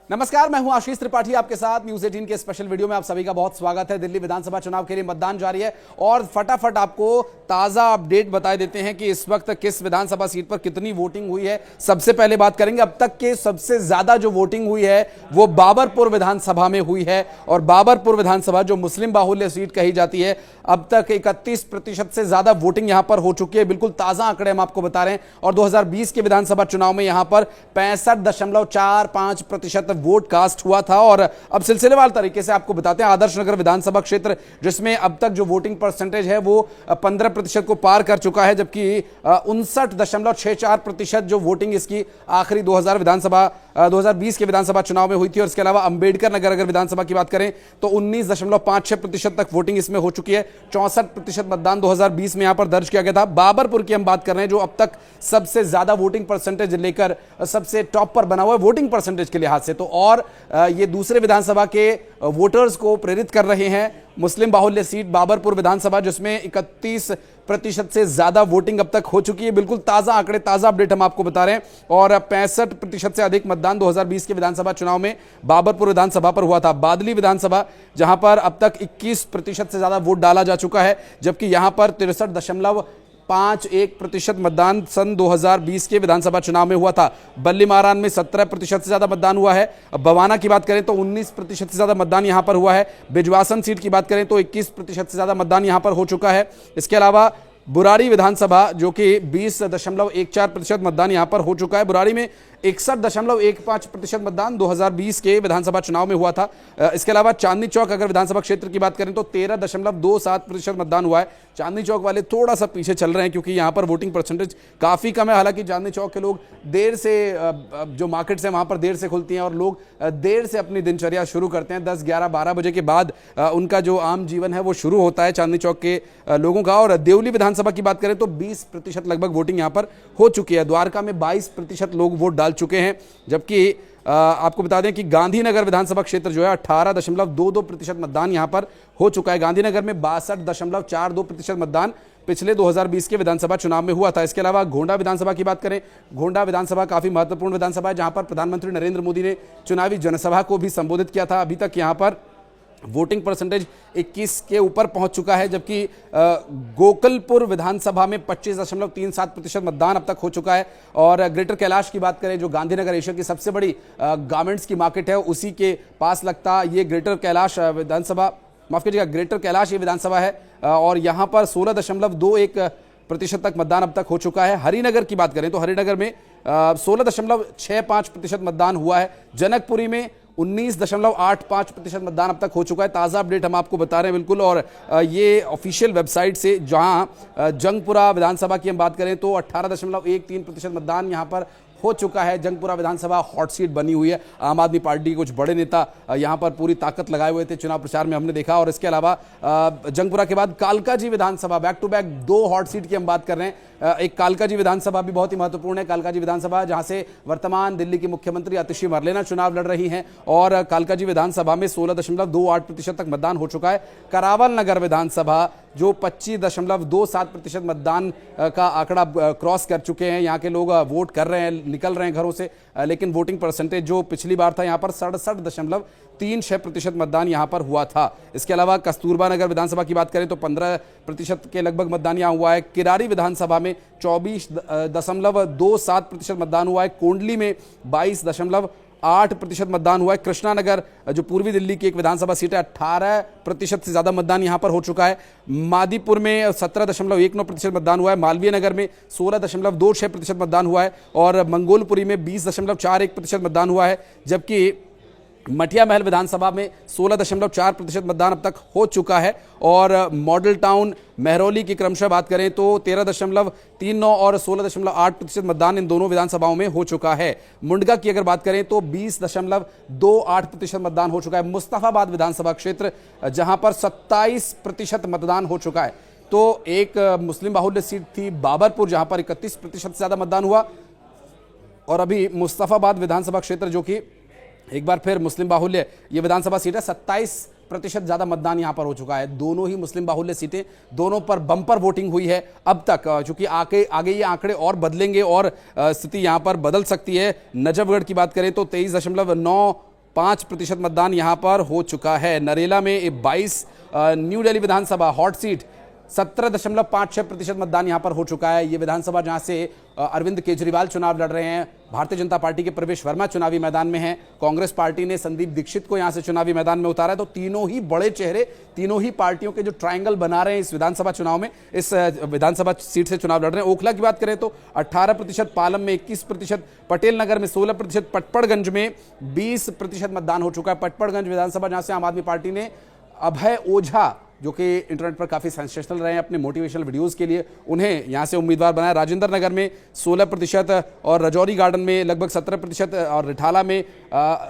नमस्कार, मैं हूं आशीष त्रिपाठी आपके साथ न्यूज 18 के स्पेशल वीडियो में आप सभी का बहुत स्वागत है। दिल्ली विधानसभा चुनाव के लिए मतदान जारी है और फटाफट आपको ताजा अपडेट बता देते हैं कि इस वक्त किस विधानसभा सीट पर कितनी वोटिंग हुई है। सबसे पहले बात करेंगे, अब तक के सबसे ज्यादा जो वोटिंग हुई है वो बाबरपुर विधानसभा में हुई है और बाबरपुर विधानसभा जो मुस्लिम बाहुल्य सीट कही जाती है, अब तक 31% से ज्यादा वोटिंग यहां पर हो चुकी है। बिल्कुल ताजा आंकड़े हम आपको बता रहे हैं और 2020 के विधानसभा चुनाव में यहां पर 65.45% वोट कास्ट हुआ था। और अब सिलसिलेवार तरीके से आपको बताते हैं, आदर्श नगर विधानसभा क्षेत्र जिसमें अब तक जो वोटिंग परसेंटेज है वो 15% को पार कर चुका है, जबकि 59.64% जो वोटिंग इसकी आखिरी 2020 के विधानसभा चुनाव में हुई थी। और इसके अलावा अंबेडकर नगर अगर विधानसभा की बात करें तो 19.56% तक वोटिंग इसमें हो चुकी है। 64% मतदान 2020 में यहां पर दर्ज किया गया था। बाबरपुर की हम बात कर रहे हैं जो अब तक सबसे ज्यादा वोटिंग परसेंटेज लेकर सबसे टॉप पर बना हुआ है वोटिंग परसेंटेज के लिहाज से। तो और ये दूसरे विधानसभा के वोटर्स को प्रेरित कर रहे हैं। मुस्लिम बाहुल्य सीट बाबरपुर विधानसभा जिसमें 31% से ज्यादा वोटिंग अब तक हो चुकी है। बिल्कुल ताजा आंकड़े, ताजा अपडेट हम आपको बता रहे हैं। और 65% से अधिक मतदान 2020 के विधानसभा चुनाव में बाबरपुर विधानसभा पर हुआ था। बादली विधानसभा जहां पर अब तक 21% से ज्यादा वोट डाला जा चुका है, जबकि यहां पर 63.51% मतदान सन 2020 के विधानसभा चुनाव में हुआ था। बल्ली मारान में 17% से ज्यादा मतदान हुआ है। बवाना की बात करें तो 19% से ज्यादा मतदान यहां पर हुआ है। बिजवासन सीट की बात करें तो 21% से ज्यादा मतदान यहां पर हो चुका है। इसके अलावा बुराड़ी विधानसभा जो कि 20.14% मतदान यहां पर हो चुका है। बुराड़ी में 61.15% मतदान 2020 के विधानसभा चुनाव में हुआ था। इसके अलावा चांदनी चौक अगर विधानसभा क्षेत्र की बात करें तो 13.27% मतदान हुआ है। चांदनी चौक वाले थोड़ा सा पीछे चल रहे हैं क्योंकि यहां पर वोटिंग परसेंटेज काफी कम है। हालांकि चांदनी चौक के लोग देर से, जो मार्केट्स हैं वहां पर देर से खुलती हैं और लोग देर से अपनी दिनचर्या शुरू करते हैं। 10, 11, 12 बजे के बाद उनका जो आम जीवन है वो शुरू होता है चांदनी चौक के लोगों का। और देवली विधानसभा की बात करें तो 20% लगभग वोटिंग यहां पर हो चुकी है। द्वारका में 22% लोग वोट डाल चुके हैं, जबकि आपको बता दें कि गांधीनगर विधानसभा क्षेत्र जो है 18.22% मतदान यहां पर हो चुका है। गांधीनगर में 62.42% मतदान पिछले 2020 के विधानसभा चुनाव में हुआ था। इसके अलावा गोंडा विधानसभा की बात करें, गोंडा विधानसभा काफी महत्वपूर्ण विधानसभा है जहां पर प्रधानमंत्री नरेंद्र मोदी ने चुनावी जनसभा को भी संबोधित किया था। अभी तक यहां पर वोटिंग परसेंटेज 21 के ऊपर पहुंच चुका है, जबकि गोकलपुर विधानसभा में 25.37% मतदान अब तक हो चुका है। और ग्रेटर कैलाश की बात करें जो गांधीनगर एशिया की सबसे बड़ी गारमेंट्स की मार्केट है, उसी के पास लगता ये ग्रेटर कैलाश विधानसभा, माफ कीजिएगा ग्रेटर कैलाश ये विधानसभा है और यहां पर 16.21% तक मतदान अब तक हो चुका है। हरिनगर की बात करें तो हरिनगर में 16.65% मतदान हुआ है। जनकपुरी में 19.85% मतदान अब तक हो चुका है। ताज़ा अपडेट हम आपको बता रहे हैं बिल्कुल। और ये ऑफिशियल वेबसाइट से, जहां जंगपुरा विधानसभा की हम बात करें तो 18.13% मतदान यहां पर हो चुका है। जंगपुरा विधानसभा हॉट सीट बनी हुई है। आम आदमी पार्टी के कुछ बड़े नेता यहां पर पूरी ताकत लगाए हुए थे चुनाव प्रचार में, हमने देखा। और इसके अलावा जंगपुरा के बाद कालकाजी विधानसभा, back to back 2 hot seat की हम बात कर रहे हैं। एक कालकाजी विधानसभा भी बहुत ही महत्वपूर्ण है। कालकाजी विधानसभा जहां से वर्तमान दिल्ली की मुख्यमंत्री आतिशी मरलेना चुनाव लड़ रही हैं और कालकाजी विधानसभा में 16.28% तक मतदान हो चुका है। करावल नगर विधानसभा जो 25.27% मतदान का आंकड़ा क्रॉस कर चुके हैं। यहाँ के लोग वोट कर रहे हैं, निकल रहे हैं घरों से, लेकिन वोटिंग परसेंटेज जो पिछली बार था यहाँ पर 67.36% मतदान यहाँ पर हुआ था। इसके अलावा कस्तूरबा नगर विधानसभा की बात करें तो 15% के लगभग मतदान यहाँ हुआ है। किरारी विधानसभा में 24.27% मतदान हुआ है। कोंडली में 22.8% मतदान हुआ है। कृष्णानगर जो पूर्वी दिल्ली की एक विधानसभा सीट है, 18% से ज्यादा मतदान यहां पर हो चुका है। मादीपुर में 17.19% मतदान हुआ है। मालवीय नगर में 16.26% मतदान हुआ है और मंगोलपुरी में 20.41% मतदान हुआ है, जबकि मठिया महल विधानसभा में 16.4% मतदान अब तक हो चुका है। और मॉडल टाउन महरौली की क्रमशः बात करें तो 13.39 और 16.8% मतदान इन दोनों विधानसभाओं में हो चुका है। मुंडका की अगर बात करें तो 20.28% मतदान हो चुका है। मुस्तफाबाद विधानसभा क्षेत्र जहां पर 27% मतदान हो चुका है। तो एक मुस्लिम बाहुल्य सीट थी बाबरपुर जहां पर 31% से ज्यादा मतदान हुआ, और अभी मुस्तफाबाद विधानसभा क्षेत्र जो कि एक बार फिर मुस्लिम बाहुल्य ये विधानसभा सीट है, 27% ज्यादा मतदान यहां पर हो चुका है। दोनों ही मुस्लिम बाहुल्य सीटें, दोनों पर बम्पर वोटिंग हुई है अब तक, चूंकि आगे ये आंकड़े और बदलेंगे और स्थिति यहां पर बदल सकती है। नजफगढ़ की बात करें तो 23.9 5% मतदान यहां पर हो चुका है। नरेला में 22, न्यू दिल्ली विधानसभा हॉट सीट 17.56% मतदान यहां पर हो चुका है। ये विधानसभा जहां से अरविंद केजरीवाल चुनाव लड़ रहे हैं, भारतीय जनता पार्टी के प्रवेश वर्मा चुनावी मैदान में हैं, कांग्रेस पार्टी ने संदीप दीक्षित को यहां से चुनावी मैदान में उतारा है। तो तीनों ही बड़े चेहरे, तीनों ही पार्टियों के जो ट्रायंगल बना रहे हैं इस विधानसभा चुनाव में, इस विधानसभा सीट से चुनाव लड़ रहे हैं। ओखला की बात करें तो 18%, पालम में 21%, पटेल नगर में 16%, पटपड़गंज में 20% मतदान हो चुका है। पटपड़गंज विधानसभा जहां से आम आदमी पार्टी ने अभय ओझा, जो कि इंटरनेट पर काफी सेंसेशनल रहे हैं अपने मोटिवेशनल वीडियोस के लिए, उन्हें यहां से उम्मीदवार बनाया। राजेंद्र नगर में 16% और रजौरी गार्डन में लगभग 17% और रिठाला में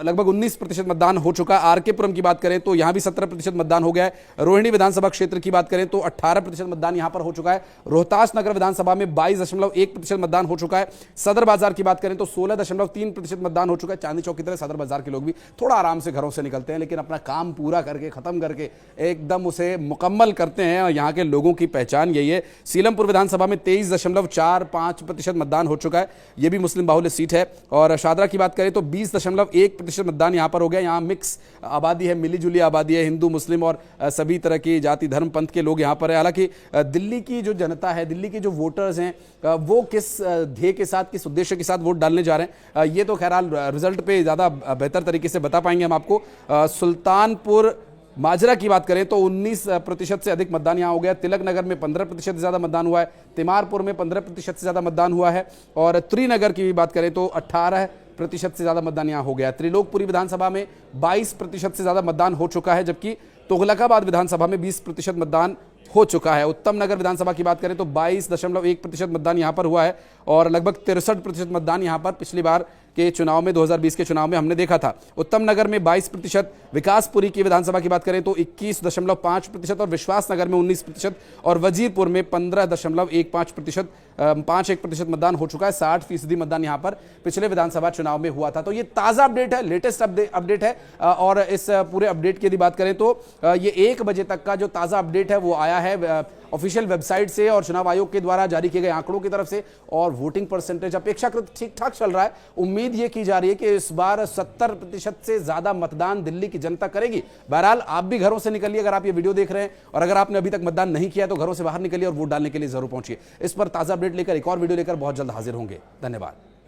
लगभग 19% मतदान हो चुका है। आरकेपुरम की बात करें तो यहां भी 17% मतदान हो गया है। रोहिणी विधानसभा क्षेत्र की बात करें तो 18% मतदान यहां पर हो चुका है। रोहतास नगर विधानसभा में 22.1% मतदान हो चुका है। सदर बाजार की बात करें तो 16.3% मतदान हो चुका है। चांदनी चौक की तरह सदर बाजार के लोग भी थोड़ा आराम से घरों से निकलते हैं, लेकिन अपना काम पूरा करके, खत्म करके एकदम उसे मुकम्मल करते हैं, और यहाँ के लोगों की पहचान यही है। सीलमपुर विधानसभा में 23.45% मतदान हो चुका है, यह भी मुस्लिम बाहुल्य सीट है। और शादरा की बात करें तो 20.1% मतदान यहाँ पर हो गया। यहाँ मिक्स आबादी है, मिली जुली आबादी है, हिंदू मुस्लिम और सभी तरह की जाति धर्म पंथ के लोग यहाँ पर है। हालांकि दिल्ली की जो जनता है, दिल्ली के जो वोटर्स हैं, वो किस ध्येय के साथ, किस उद्देश्य के साथ वोट डालने जा रहे हैं, ये तो खैरहाल रिजल्ट पे ज़्यादा बेहतर तरीके से बता पाएंगे हम आपको। सुल्तानपुर माजरा की बात करें तो 19% से अधिक मतदान यहाँ हो गया। तिलक नगर में 15% से ज़्यादा मतदान हुआ है। तिमारपुर में 15% से ज़्यादा मतदान हुआ है। और त्रिनगर की भी बात करें तो 18% से ज़्यादा मतदान यहाँ हो गया। त्रिलोकपुरी विधानसभा में 22% से ज़्यादा मतदान हो चुका है, जबकि तुगलकाबाद विधानसभा में 20% मतदान हो चुका है। उत्तम नगर विधानसभा की बात करें तो 22.1% मतदान यहाँ पर हुआ है और लगभग 63% मतदान यहाँ पर पिछली बार के चुनाव में, 2020 के चुनाव में हमने देखा था। उत्तम नगर में 22%, विकासपुरी की विधानसभा की बात करें तो 21.5% और विश्वास नगर में 19% और वजीरपुर में 15.15%, 5% मतदान हो चुका है। 60% मतदान यहाँ पर पिछले विधानसभा चुनाव में हुआ था। तो ये ताज़ा अपडेट है, लेटेस्ट अपडेट है। और इस पूरे अपडेट की यदि बात करें तो ये 1 बजे तक का जो ताज़ा अपडेट है वो आया है ऑफिशियल वेबसाइट से और चुनाव आयोग के द्वारा जारी किए गए आंकड़ों की तरफ से। और वोटिंग परसेंटेज अपेक्षाकृत ठीक ठाक चल रहा है। उम्मीद ये की जा रही है कि इस बार 70% से ज्यादा मतदान दिल्ली की जनता करेगी। बहरहाल आप भी घरों से निकलिए, अगर आप ये वीडियो देख रहे हैं और अगर आपने अभी तक मतदान नहीं किया तो घरों से बाहर निकलिए और वोट डालने के लिए जरूर पहुंचिए। इस पर ताजा अपडेट लेकर एक और वीडियो लेकर बहुत जल्द हाजिर होंगे। धन्यवाद।